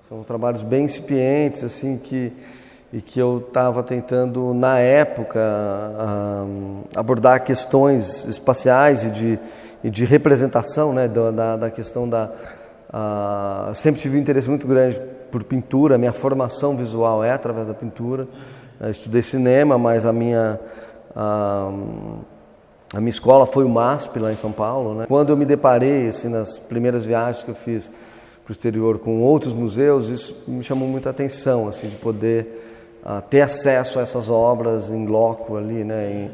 São trabalhos bem incipientes, assim, e que eu estava tentando, na época, abordar questões espaciais e de representação, né, da questão da... sempre tive um interesse muito grande por pintura, a minha formação visual é através da pintura. Eu estudei cinema, mas a minha escola foi o MASP, lá em São Paulo, né? Quando eu me deparei, assim, nas primeiras viagens que eu fiz para o exterior com outros museus, isso me chamou muita atenção, assim, de poder ter acesso a essas obras em loco ali, né?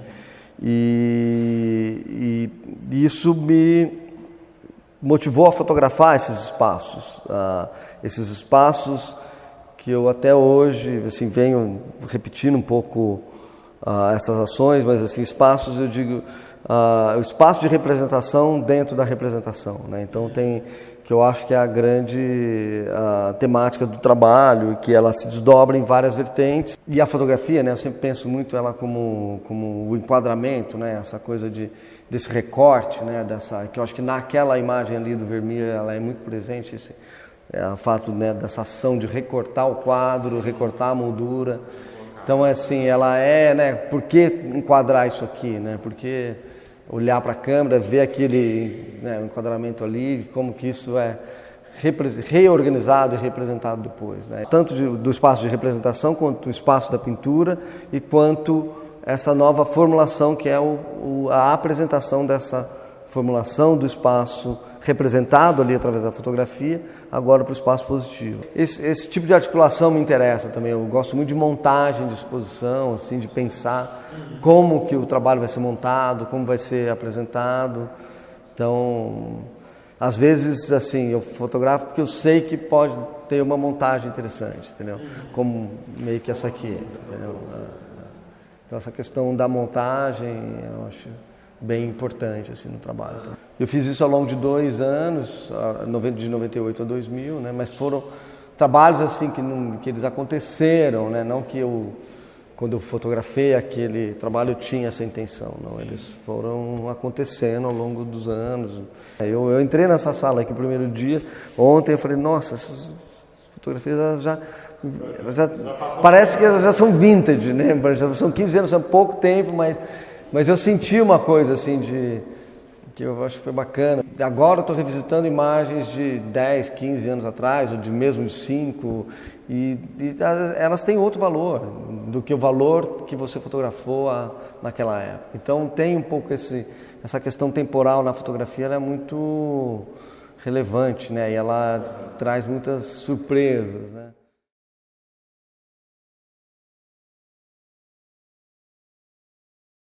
E isso me motivou a fotografar esses espaços que eu até hoje, assim, venho repetindo um pouco essas ações, mas, assim, espaços, eu digo, o espaço de representação dentro da representação, né? Então que eu acho que é a grande temática do trabalho, que ela se desdobra em várias vertentes. E a fotografia, né, eu sempre penso muito ela como o enquadramento, né, essa coisa desse recorte, né, que eu acho que naquela imagem ali do Vermeer ela é muito presente, o fato, né, dessa ação de recortar o quadro, recortar a moldura. Então, assim, ela né, por que enquadrar isso aqui, né? Por que olhar para a câmera, ver aquele, né, enquadramento ali, como que isso é reorganizado e representado depois, né? Tanto do espaço de representação, quanto do espaço da pintura, e quanto essa nova formulação que é a apresentação dessa formulação do espaço representado ali através da fotografia, agora para o espaço positivo. Esse tipo de articulação me interessa também. Eu gosto muito de montagem, de exposição, assim, de pensar como que o trabalho vai ser montado, como vai ser apresentado. Então, às vezes, assim, eu fotografo porque eu sei que pode ter uma montagem interessante, entendeu? Como meio que essa aqui, entendeu? Então, essa questão da montagem, eu acho bem importante, assim, no trabalho. Então, eu fiz isso ao longo de 2 anos, de 98 a 2000, né? Mas foram trabalhos, assim, que eles aconteceram, né? Não que quando eu fotografei aquele trabalho, eu tinha essa intenção, não. Eles foram acontecendo ao longo dos anos. Eu entrei nessa sala aqui no primeiro dia, ontem eu falei, nossa, essas fotografias já parece que elas já são vintage, né? Já são 15 anos, são pouco tempo, mas eu senti uma coisa assim que eu acho que foi bacana. Agora eu estou revisitando imagens de 10, 15 anos atrás, ou mesmo de 5, e elas têm outro valor do que o valor que você fotografou naquela época. Então tem um pouco essa questão temporal na fotografia, ela é muito relevante, né? E ela traz muitas surpresas, né?